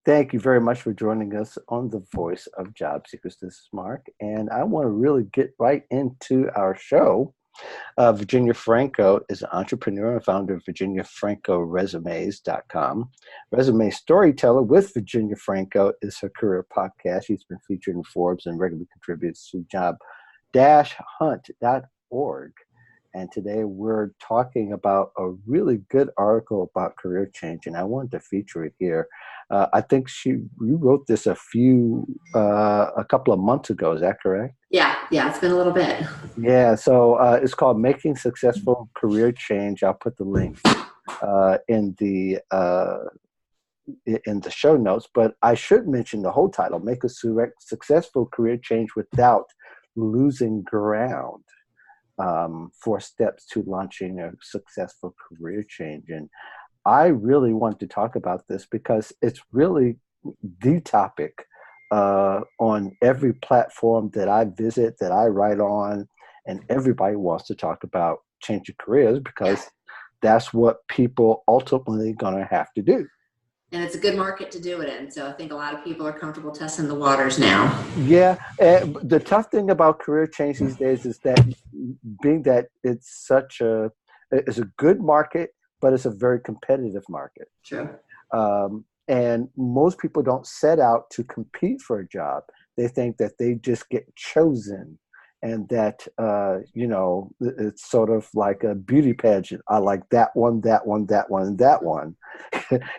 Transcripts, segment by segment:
Thank you very much for joining us on The Voice of Job Seekers. This is Mark, and I want to really get right into our show. Virginia Franco is an entrepreneur and founder of VirginiaFrancoResumes.com. Resume Storyteller with Virginia Franco is her career podcast. She's been featured in Forbes and regularly contributes to job-hunt.org. And today we're talking about a really good article about career change, and I wanted to feature it here. I think you wrote this a couple of months ago. Is that correct? Yeah, it's been a little bit. Yeah, so it's called Making Successful Career Change. I'll put the link in the show notes, but I should mention the whole title: Make a Successful Career Change Without Losing Ground. 4 steps to launching a successful career change. And I really want to talk about this because it's really the topic on every platform that I visit, that I write on, and everybody wants to talk about changing careers because that's what people ultimately going to have to do. And it's a good market to do it in. So I think a lot of people are comfortable testing the waters now. Yeah. The tough thing about career change these days is that being that it's a good market, but it's a very competitive market. True. And most people don't set out to compete for a job. They think that they just get chosen, and that, it's sort of like a beauty pageant. I like that one, that one, that one, and that one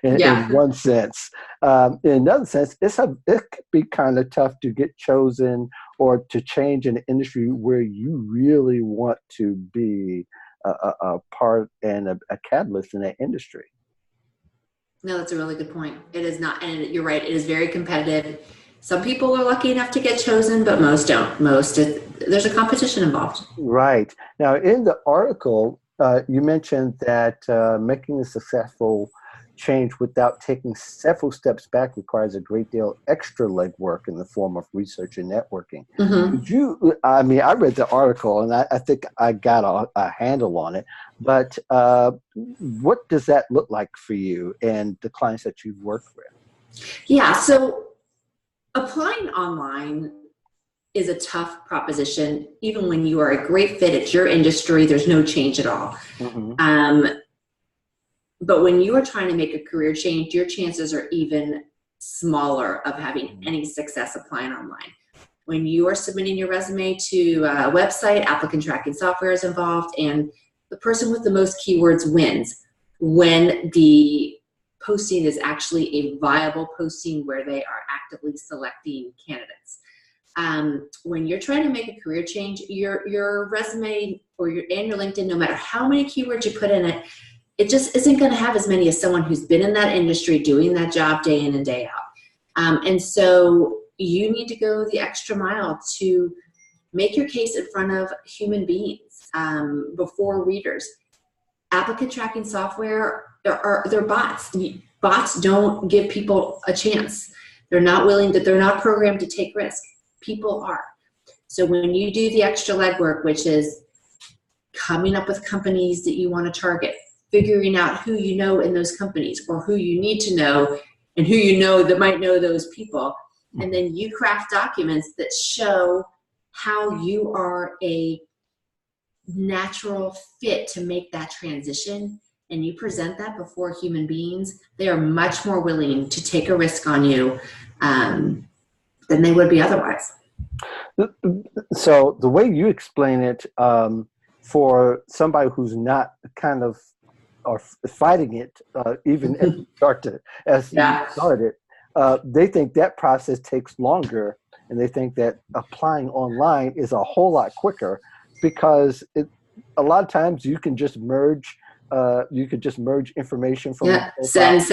in one sense. In another sense, it could be kind of tough to get chosen or to change an industry where you really want to be a part and a catalyst in that industry. No, that's a really good point. It is not, and you're right, it is very competitive. Some people are lucky enough to get chosen, but most don't. There's a competition involved. Right. Now, in the article, you mentioned that making a successful change without taking several steps back requires a great deal of extra legwork in the form of research and networking. Mm-hmm. I read the article, and I think I got a handle on it, but what does that look like for you and the clients that you've worked with? Yeah, so applying online is a tough proposition. Even when you are a great fit at your industry, there's no change at all. Mm-hmm. But when you are trying to make a career change, your chances are even smaller of having any success applying online. When you are submitting your resume to a website, applicant tracking software is involved, and the person with the most keywords wins when the posting is actually a viable posting where they are actively selecting candidates. When you're trying to make a career change, your resume or your LinkedIn, no matter how many keywords you put in it, it just isn't going to have as many as someone who's been in that industry doing that job day in and day out. And so you need to go the extra mile to make your case in front of human beings before readers. Applicant tracking software, they're bots. Bots don't give people a chance. They're not programmed to take risk. People are. So when you do the extra legwork, which is coming up with companies that you want to target, figuring out who you know in those companies or who you need to know and who you know that might know those people, and then you craft documents that show how you are a natural fit to make that transition, and you present that before human beings, they are much more willing to take a risk on you than they would be otherwise. So the way you explain it, for somebody who's not kind of or fighting it, even as you started, they think that process takes longer, and they think that applying online is a whole lot quicker because a lot of times you can just merge. You could just merge information from send,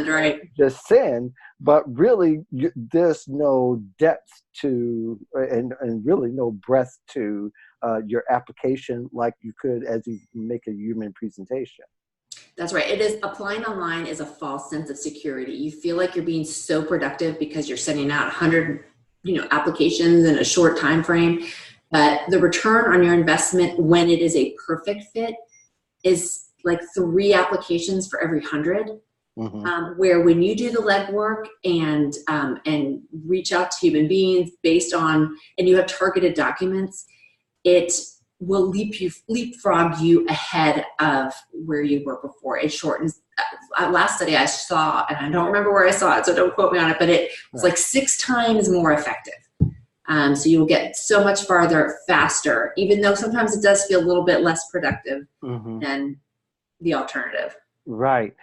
right? Just send, but really there's no depth to and really no breadth to your application like you could as you make a human presentation. That's right. It is, applying online is a false sense of security. You feel like you're being so productive because you're sending out 100, applications in a short time frame. But the return on your investment when it is a perfect fit is like 3 applications for every 100. where when you do the legwork and reach out to human beings based on, and you have targeted documents, it will leapfrog you ahead of where you were before. It shortens. Last study I saw, and I don't remember where I saw it, so don't quote me on it, but it was like 6 times more effective. So you will get so much farther faster, even though sometimes it does feel a little bit less productive than the alternative. Right.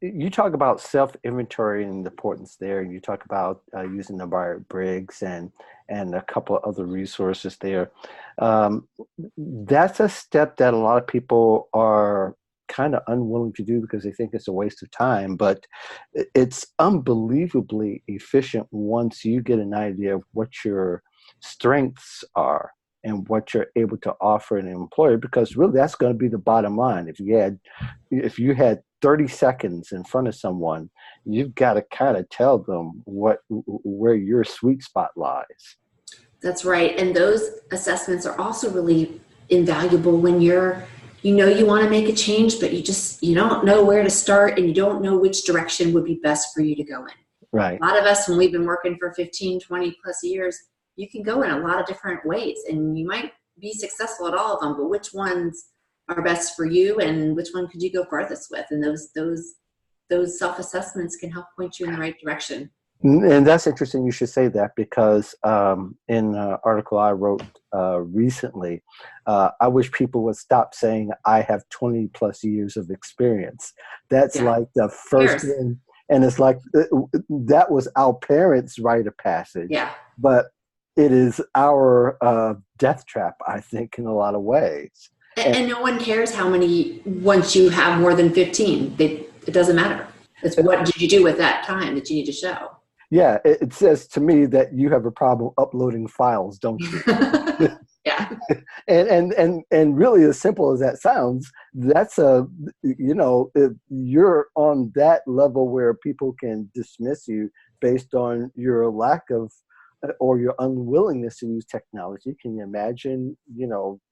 You talk about self-inventory and the importance there. You talk about using the Myers-Briggs and a couple of other resources there. That's a step that a lot of people are kind of unwilling to do because they think it's a waste of time, but it's unbelievably efficient once you get an idea of what your strengths are and what you're able to offer an employer, because really that's going to be the bottom line. If you had 30 seconds in front of someone, you've got to kind of tell them where your sweet spot lies. That's right. And those assessments are also really invaluable when you want to make a change, but you don't know where to start and you don't know which direction would be best for you to go in. Right. A lot of us, when we've been working for 15, 20 plus years, you can go in a lot of different ways and you might be successful at all of them, but which ones are best for you and which one could you go farthest with? And those self-assessments can help point you in the right direction. And that's interesting you should say that, because in an article I wrote recently, I wish people would stop saying I have 20 plus years of experience. That's like the first thing. And it's like that was our parents' rite of passage. Yeah. But it is our death trap, I think, in a lot of ways. And no one cares how many, once you have more than 15, it doesn't matter. It's what did you do with that time that you need to show. Yeah, it says to me that you have a problem uploading files, don't you? Yeah. And really, as simple as that sounds, that's you're on that level where people can dismiss you based on your lack of or your unwillingness to use technology. Can you imagine,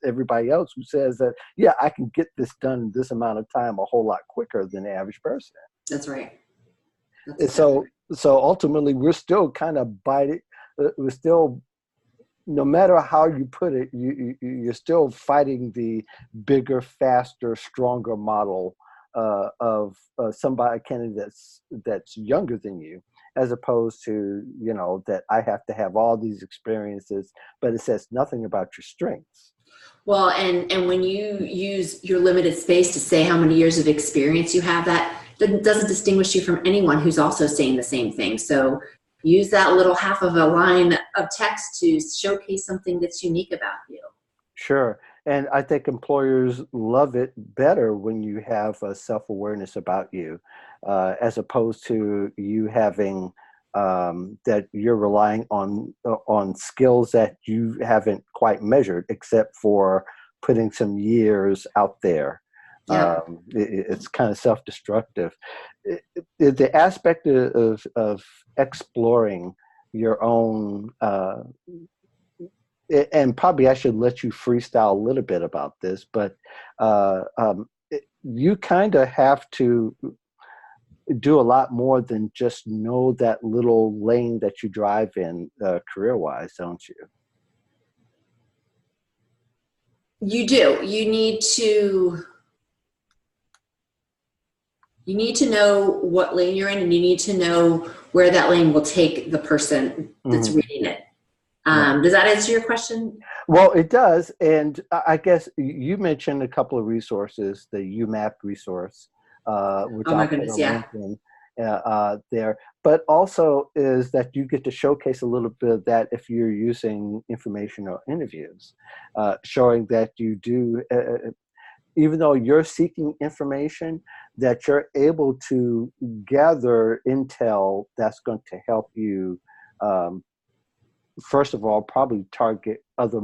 everybody else who says that, yeah, I can get this done in this amount of time a whole lot quicker than the average person. That's right. So ultimately, we're still kind of biting. We're still, no matter how you put it, you're still fighting the bigger, faster, stronger model of a candidate that's younger than you, as opposed to, that I have to have all these experiences, but it says nothing about your strengths. Well, and when you use your limited space to say how many years of experience you have, that doesn't distinguish you from anyone who's also saying the same thing. So use that little half of a line of text to showcase something that's unique about you. Sure. And I think employers love it better when you have a self-awareness about you, as opposed to you having that you're relying on skills that you haven't quite measured, except for putting some years out there. Yeah. It's kind of self-destructive. The aspect of exploring your own, and probably I should let you freestyle a little bit about this, but you kind of have to do a lot more than just know that little lane that you drive in career-wise, don't you? You do. You need to know what lane you're in, and you need to know where that lane will take the person that's reading it. Does that answer your question? Well, it does. And I guess you mentioned a couple of resources, the UMAP resource, which oh my goodness, yeah. There, but also is that you get to showcase a little bit of that if you're using informational interviews, showing that you do, even though you're seeking information, that you're able to gather intel that's going to help you, first of all, probably target other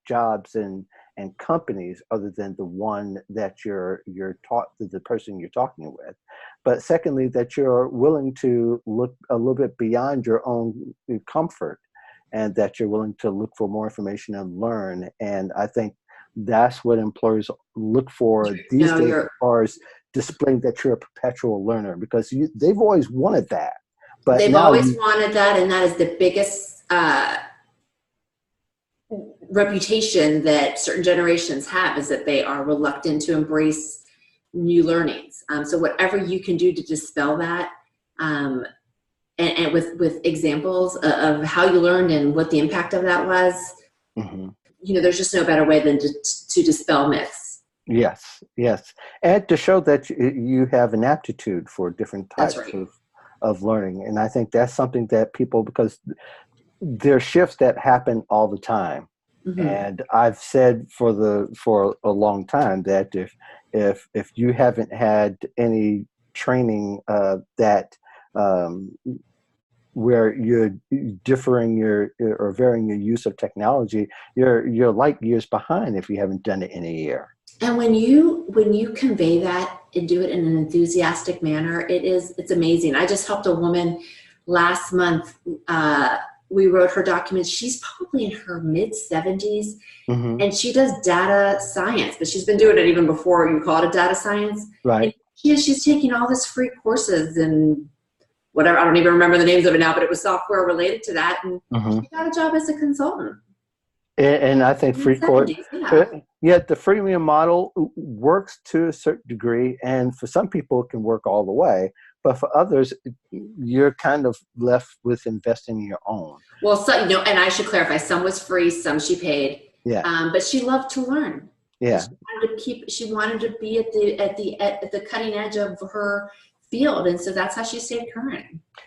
jobs and companies other than the one that the person you're talking with. But secondly, that you're willing to look a little bit beyond your own comfort, and that you're willing to look for more information and learn. And I think that's what employers look for these days, as far as displaying that you're a perpetual learner, because they've always wanted that. But they've now always wanted that, and that is the biggest reputation that certain generations have, is that they are reluctant to embrace new learnings. So whatever you can do to dispel that, and with examples of how you learned and what the impact of that was, there's just no better way than to dispel myths. Yes, and to show that you have an aptitude for different types of learning. And I think that's something that people, because there are shifts that happen all the time. And I've said for a long time that if you haven't had any training that where you're differing or varying your use of technology, you're light years behind if you haven't done it in a year. And when you convey that and do it in an enthusiastic manner, it's amazing. I just helped a woman last month. We wrote her documents. She's probably in her mid-70s, and she does data science, but she's been doing it even before you call it a data science. Right. And she's taking all this free courses and whatever. I don't even remember the names of it now, but it was software related to that, and she got a job as a consultant. And I think free course, the freemium model works to a certain degree, and for some people it can work all the way. But for others, you're kind of left with investing in your own. Well, so, and I should clarify, some was free, some she paid. Yeah. But she loved to learn. Yeah. She wanted to be at the cutting edge of her field, and so that's how she stayed current.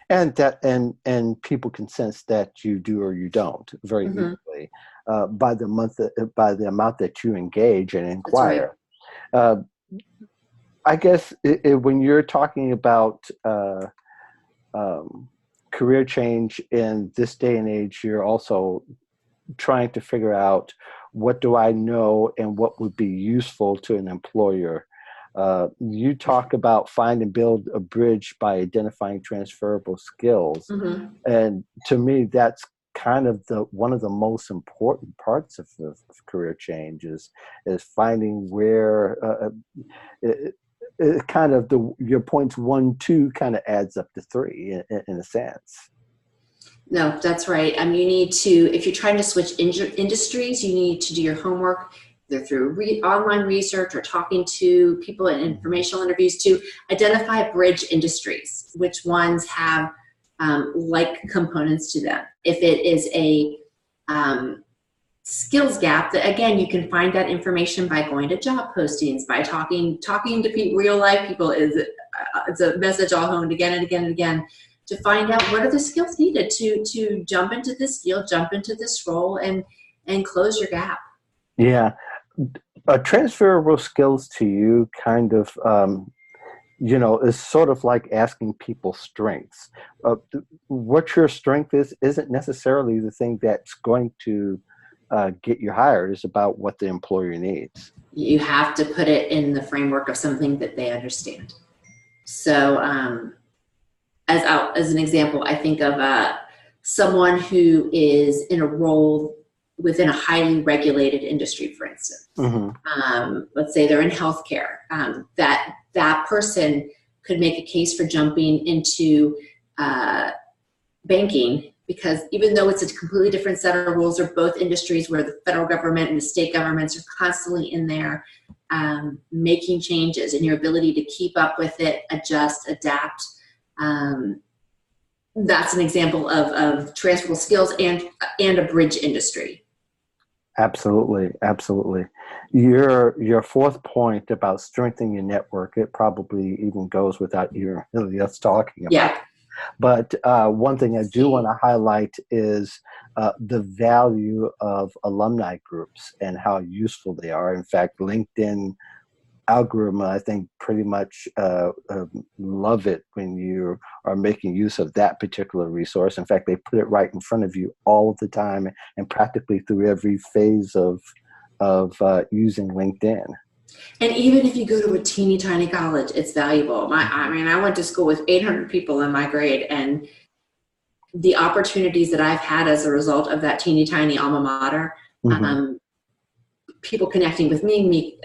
And people can sense that you do or you don't very easily by the amount that you engage and inquire. Right. I guess when you're talking about career change in this day and age, you're also trying to figure out, what do I know and what would be useful to an employer. You talk about find and build a bridge by identifying transferable skills. And to me, that's kind of one of the most important parts of career change is finding where kind of your points 1, 2 kind of adds up to 3 in a sense. No, that's right. You need to, if you're trying to switch industries, you need to do your homework either through online research or talking to people in informational interviews to identify bridge industries, which ones have like components to them. If it is a skills gap, that again, you can find that information by going to job postings, by talking to real life people. It's a message I'll honed again and again and again to find out what are the skills needed to jump into this field, jump into this role, and close your gap. Yeah. Transferable skills to you kind of, is sort of like asking people strengths. What your strength isn't necessarily the thing that's going to get you hired. It's about what the employer needs. You have to put it in the framework of something that they understand. So as an example, I think of someone who is in a role within a highly regulated industry, for instance. Let's say they're in healthcare. That person could make a case for jumping into banking, because even though it's a completely different set of rules, they're both industries where the federal government and the state governments are constantly in there making changes, and your ability to keep up with it, adjust, adapt. That's an example of transferable skills and a bridge industry. Absolutely. Your fourth point about strengthening your network, it probably even goes without even really us talking about. Yeah. But one thing I do want to highlight is the value of alumni groups and how useful they are. In fact, LinkedIn algorithm, I think, pretty much love it when you are making use of that particular resource. In fact, they put it right in front of you all of the time and practically through every phase of using LinkedIn. And even if you go to a teeny tiny college, it's valuable. I went to school with 800 people in my grade, and the opportunities that I've had as a result of that teeny tiny alma mater, people connecting with me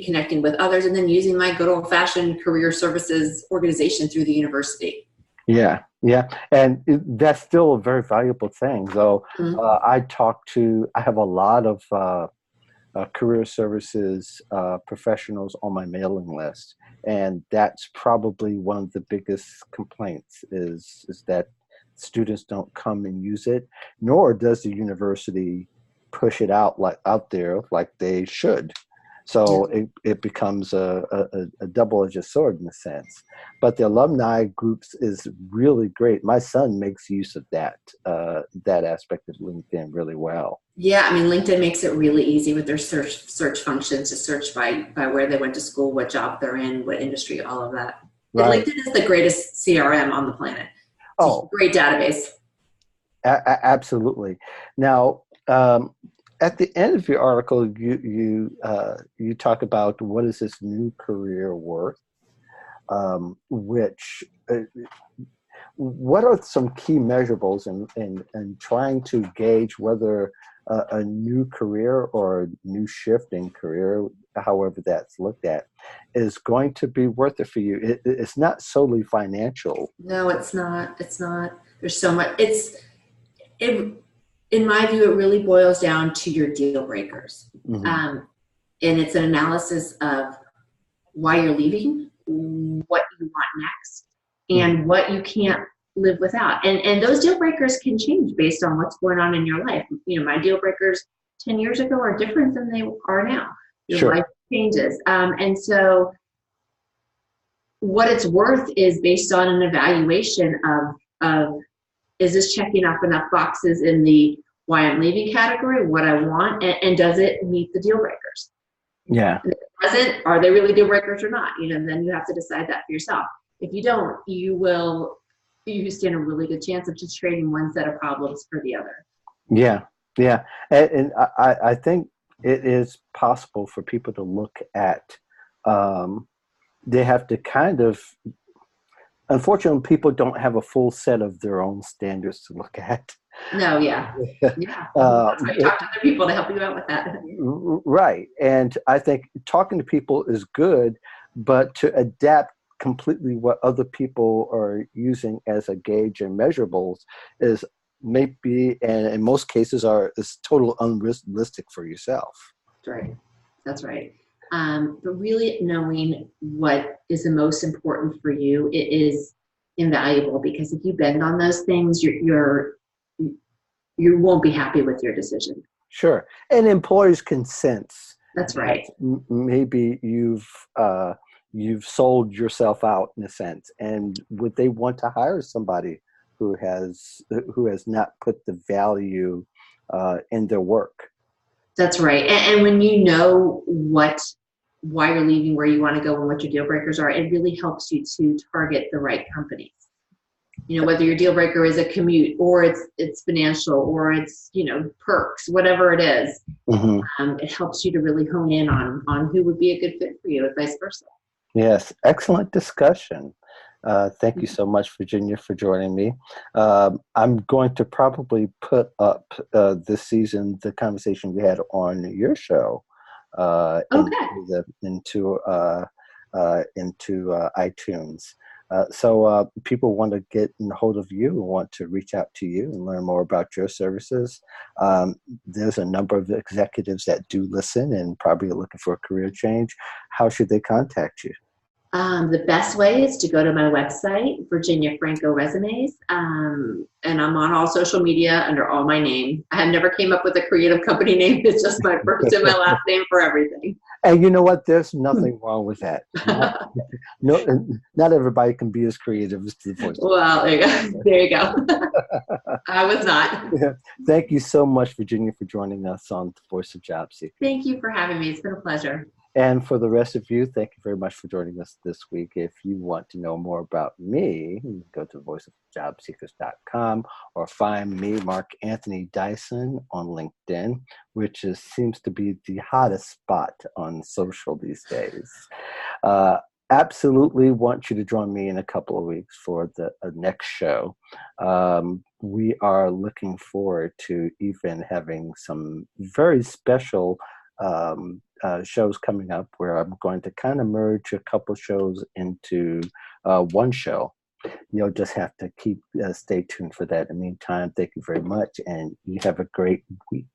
connecting with others, and then using my good old fashioned career services organization through the university. Yeah, yeah, and that's still a very valuable thing. Though Mm-hmm. I have a lot of career services professionals on my mailing list, and that's probably one of the biggest complaints is that students don't come and use it, nor does the university push it out there like they should. Yeah. So it becomes a double-edged sword in a sense. But the alumni groups is really great. My son makes use of that aspect of LinkedIn really well. Yeah, I mean, LinkedIn makes it really easy with their search functions to search by where they went to school, what job they're in, what industry, all of that. Right. LinkedIn is the greatest CRM on the planet. It's a great database. Absolutely. Now, at the end of your article, you talk about what is this new career worth, which what are some key measurables in trying to gauge whether a new career or a new shift in career, however that's looked at, is going to be worth it for you? It's not solely financial. No, it's not. It's not. There's so much. In my view, it really boils down to your deal breakers. Mm-hmm. And it's an analysis of why you're leaving, what you want next, and what you can't live without. And those deal breakers can change based on what's going on in your life. You know, my deal breakers 10 years ago are different than they are now. Your life changes. And so what it's worth is based on an evaluation of is this checking off enough boxes in the why I'm leaving category, what I want, and does it meet the deal breakers? Yeah. And if it doesn't, are they really deal breakers or not? You know, then you have to decide that for yourself. If you don't, you stand a really good chance of just trading one set of problems for the other. Yeah, yeah. And I think it is possible for people to look at, they have to kind of, unfortunately, people don't have a full set of their own standards to look at. No, yeah. Yeah. That's why you talk to other people to help you out with that. Right. And I think talking to people is good, but to adapt completely what other people are using as a gauge and measurables is maybe, and in most cases is total unrealistic for yourself. That's right. But really knowing what is the most important for you, it is invaluable, because if you bend on those things, you won't be happy with your decision. Sure. And employers can sense. That's right. Maybe you've sold yourself out in a sense, and would they want to hire somebody who has not put the value in their work? That's right. And when you know why you're leaving, where you want to go, and what your deal breakers are, it really helps you to target the right companies. You know, whether your deal breaker is a commute, or it's financial, or it's, you know, perks, whatever it is, it helps you to really hone in on who would be a good fit for you, and vice versa. Yes, excellent discussion. Thank you so much, Virginia, for joining me. I'm going to probably put up this season the conversation we had on your show into iTunes. So people want to get in hold of you and want to reach out to you and learn more about your services. There's a number of executives that do listen and probably are looking for a career change. How should they contact you? The best way is to go to my website, Virginia Franco Resumes, and I'm on all social media under all my name. I have never came up with a creative company name. It's just my first and my last name for everything. And you know what? There's nothing wrong with that. Not everybody can be as creative as the voice. Well, there you go. I was not. Yeah. Thank you so much, Virginia, for joining us on The Voice of Job Seeker. Thank you for having me. It's been a pleasure. And for the rest of you, thank you very much for joining us this week. If you want to know more about me, you can go to voiceofjobseekers.com or find me, Mark Anthony Dyson, on LinkedIn, which seems to be the hottest spot on social these days. Absolutely want you to join me in a couple of weeks for the next show. We are looking forward to even having some very special shows coming up where I'm going to kind of merge a couple shows into one show. You'll just have to stay tuned for that. In the meantime, thank you very much, and you have a great week.